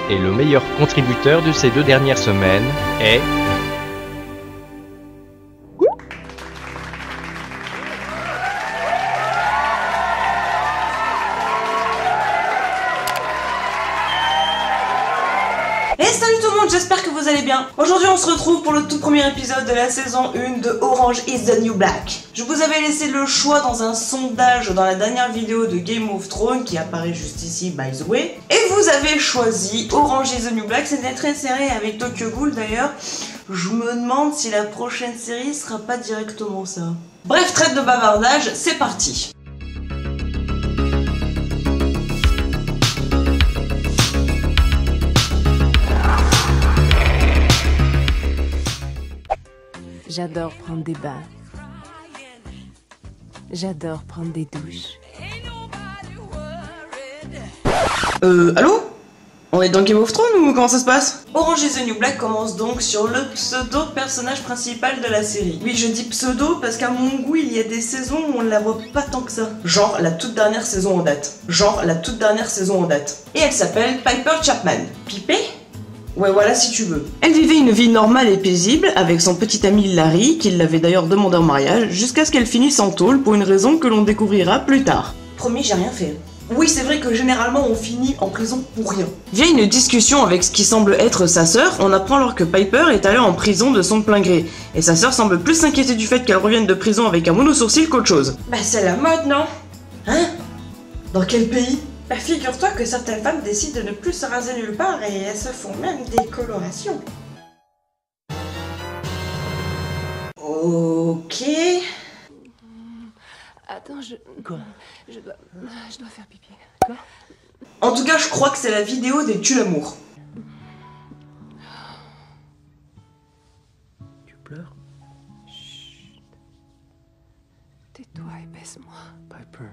Et le meilleur contributeur de ces 2 dernières semaines est... Et salut tout le monde, j'espère que vous allez bien. Aujourd'hui on se retrouve pour le tout premier épisode de la saison 1 de Orange is the New Black. Je vous avais laissé le choix dans un sondage dans la dernière vidéo de Game of Thrones qui apparaît juste ici by the way. Et vous avez choisi Orange is the New Black, c'était très serré avec Tokyo Ghoul d'ailleurs. Je me demande si la prochaine série sera pas directement ça. Bref, trêve de bavardage, c'est parti. J'adore prendre des bains. J'adore prendre des douches. Allô? On est dans Game of Thrones ou comment ça se passe? Orange is the New Black commence donc sur le pseudo-personnage principal de la série. Oui, je dis pseudo parce qu'à mon goût, il y a des saisons où on ne la voit pas tant que ça. Genre la toute dernière saison en date. Et elle s'appelle Piper Chapman. Pipé? Ouais, voilà si tu veux. Elle vivait une vie normale et paisible avec son petit ami Larry, qui l'avait d'ailleurs demandé en mariage, jusqu'à ce qu'elle finisse en tôle pour une raison que l'on découvrira plus tard. Promis, j'ai rien fait. Oui, c'est vrai que généralement on finit en prison pour rien. Via une discussion avec ce qui semble être sa sœur, on apprend alors que Piper est allée en prison de son plein gré. Et sa sœur semble plus s'inquiéter du fait qu'elle revienne de prison avec un mono-sourcil qu'autre chose. Bah c'est la mode, non? Hein? Dans quel pays? Bah figure-toi que certaines femmes décident de ne plus se raser nulle part et elles se font même des colorations. Ok... Attends, Quoi? Je dois faire pipi. Quoi? En tout cas, je crois que c'est la vidéo des tue l'amour. Tu pleures? Chut. Tais-toi et baisse-moi. Piper.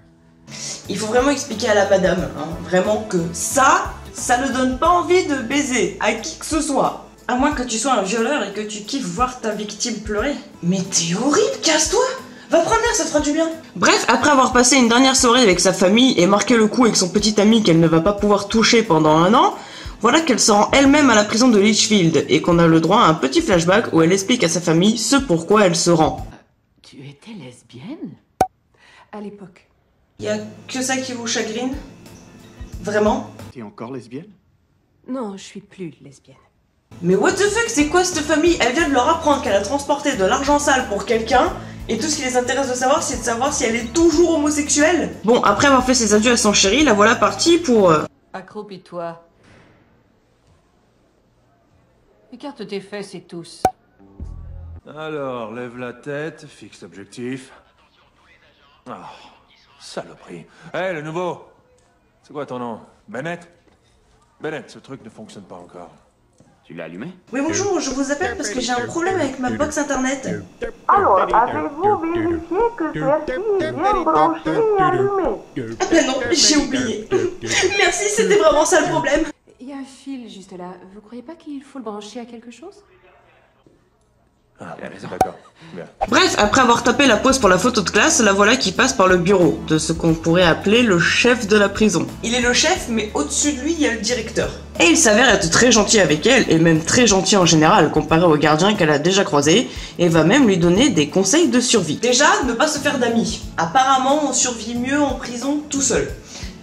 Il faut vraiment expliquer à la madame, hein, vraiment que ça ne donne pas envie de baiser à qui que ce soit. À moins que tu sois un violeur et que tu kiffes voir ta victime pleurer. Mais t'es horrible, casse-toi! Va prendre l'air, ça te fera du bien. Bref, après avoir passé une dernière soirée avec sa famille et marqué le coup avec son petit ami qu'elle ne va pas pouvoir toucher pendant 1 an, voilà qu'elle se rend elle-même à la prison de Litchfield et qu'on a le droit à un petit flashback où elle explique à sa famille ce pourquoi elle se rend. Tu étais lesbienne? À l'époque. Y a que ça qui vous chagrine? Vraiment? T'es encore lesbienne? Non, je suis plus lesbienne. Mais what the fuck, c'est quoi cette famille? Elle vient de leur apprendre qu'elle a transporté de l'argent sale pour quelqu'un, et tout ce qui les intéresse de savoir, c'est de savoir si elle est toujours homosexuelle. Bon, après avoir fait ses adieux à son chéri, la voilà partie pour... Accroupis-toi. Écarte tes fesses et tous. Alors, lève la tête, fixe l'objectif. Ah, saloperie. Hé, le nouveau! C'est quoi ton nom? Bennett? Bennett, ce truc ne fonctionne pas encore. Tu l'as allumé? Oui bonjour, je vous appelle parce que j'ai un problème avec ma box internet. Alors, avez-vous vérifié que celle-ci est bien branchée et allumée? Ah ben non, j'ai oublié. Merci, c'était vraiment ça le problème. Il y a un fil juste là. Vous croyez pas qu'il faut le brancher à quelque chose? Ah, d'accord. Bien. Bref, après avoir tapé la pause pour la photo de classe, la voilà qui passe par le bureau de ce qu'on pourrait appeler le chef de la prison. Il est le chef, mais au-dessus de lui, il y a le directeur. Et il s'avère être très gentil avec elle, et même très gentil en général, comparé au gardien qu'elle a déjà croisé, et va même lui donner des conseils de survie. Déjà, ne pas se faire d'amis. Apparemment, on survit mieux en prison tout seul.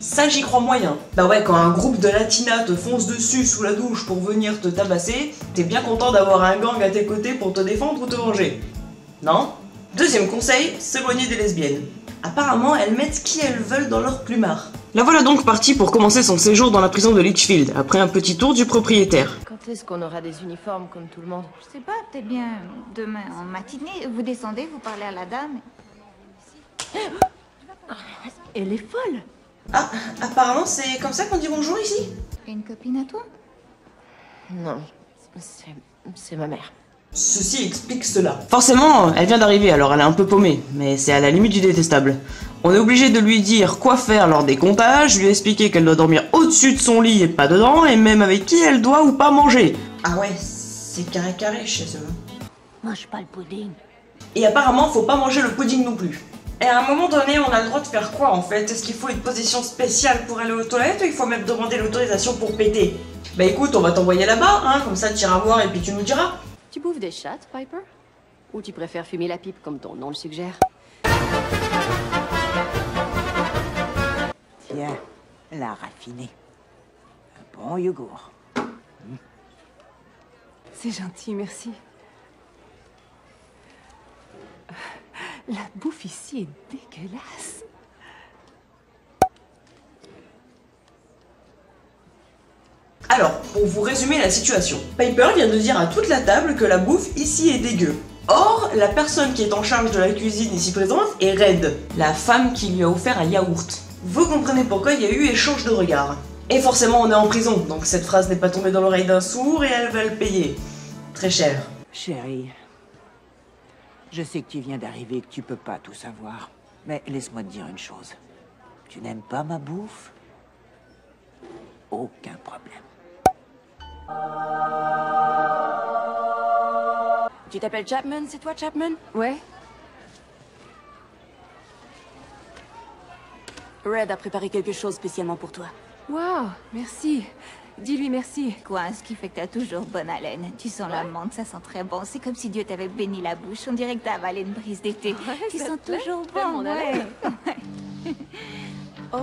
Ça, j'y crois moyen. Bah ouais, quand un groupe de latinas te fonce dessus sous la douche pour venir te tabasser, t'es bien content d'avoir un gang à tes côtés pour te défendre ou te venger. Non? Deuxième conseil, s'éloigner des lesbiennes. Apparemment, elles mettent qui elles veulent dans leur plumard. La voilà donc partie pour commencer son séjour dans la prison de Litchfield, après un petit tour du propriétaire. Quand est-ce qu'on aura des uniformes comme tout le monde? Je sais pas, peut-être bien demain en matinée. Vous descendez, vous parlez à la dame. Elle est folle! Ah, apparemment c'est comme ça qu'on dit bonjour ici? Et une copine à toi? Non, c'est ma mère. Ceci explique cela. Forcément, elle vient d'arriver, alors elle est un peu paumée, mais c'est à la limite du détestable. On est obligé de lui dire quoi faire lors des comptages, lui expliquer qu'elle doit dormir au-dessus de son lit et pas dedans, et même avec qui elle doit ou pas manger. Ah ouais, c'est carré chez eux. Mange pas le pudding. Et apparemment, faut pas manger le pudding non plus. Et à un moment donné, on a le droit de faire quoi en fait? Est-ce qu'il faut une position spéciale pour aller aux toilettes ou il faut même demander l'autorisation pour péter? Bah écoute, on va t'envoyer là-bas, hein, comme ça tu iras voir et puis tu nous diras. Tu bouffes des chattes, Piper? Ou tu préfères fumer la pipe comme ton nom le suggère? Tiens, la raffinée. Un bon yogourt. C'est gentil, merci. La bouffe ici est dégueulasse. Alors, pour vous résumer la situation, Piper vient de dire à toute la table que la bouffe ici est dégueu. Or, la personne qui est en charge de la cuisine ici présente est Red, la femme qui lui a offert un yaourt. Vous comprenez pourquoi il y a eu échange de regards. Et forcément, on est en prison, donc cette phrase n'est pas tombée dans l'oreille d'un sourd et elle va le payer. Très cher. Chérie, je sais que tu viens d'arriver et que tu peux pas tout savoir. Mais laisse-moi te dire une chose. Tu n'aimes pas ma bouffe? Aucun problème. Tu t'appelles Chapman, c'est toi Chapman? Ouais. Red a préparé quelque chose spécialement pour toi. Wow, merci. Dis-lui merci. Quoi, ce qui fait que t'as toujours bonne haleine. Tu sens la menthe, ça sent très bon. C'est comme si Dieu t'avait béni la bouche. On dirait que t'as avalé une brise d'été. Tu sens toujours bon, ouais. Oh.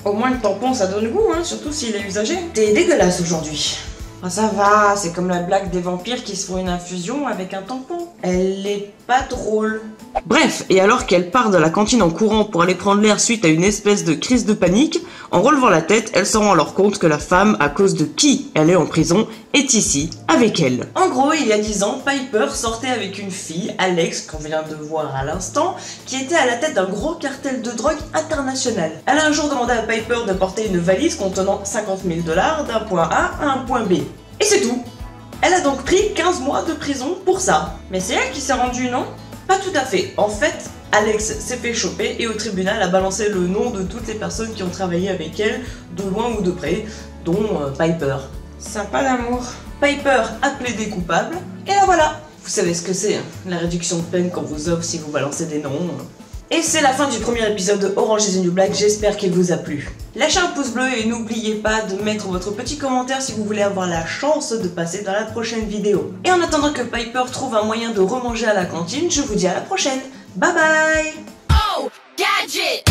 Au moins le tampon ça donne goût, hein, surtout s'il est usagé. T'es dégueulasse aujourd'hui. Ah ça va, c'est comme la blague des vampires qui se font une infusion avec un tampon. Elle est pas drôle. Bref, et alors qu'elle part de la cantine en courant pour aller prendre l'air suite à une espèce de crise de panique, en relevant la tête, elle se rend alors compte que la femme, à cause de qui elle est en prison, est ici, avec elle. En gros, il y a 10 ans, Piper sortait avec une fille, Alex, qu'on vient de voir à l'instant, qui était à la tête d'un gros cartel de drogue international. Elle a un jour demandé à Piper de porter une valise contenant 50 000 $ d'un point A à un point B. Et c'est tout. Elle a donc pris 15 mois de prison pour ça. Mais c'est elle qui s'est rendue, non? Pas tout à fait. En fait, Alex s'est fait choper et au tribunal a balancé le nom de toutes les personnes qui ont travaillé avec elle, de loin ou de près, dont Piper. Sympa l'amour. Piper a plaidé coupable, et là voilà. Vous savez ce que c'est, hein, la réduction de peine qu'on vous offre si vous balancez des noms. Et c'est la fin du premier épisode de Orange is the New Black, j'espère qu'il vous a plu. Lâchez un pouce bleu et n'oubliez pas de mettre votre petit commentaire si vous voulez avoir la chance de passer dans la prochaine vidéo. Et en attendant que Piper trouve un moyen de remanger à la cantine, je vous dis à la prochaine. Bye bye! Oh, gadget!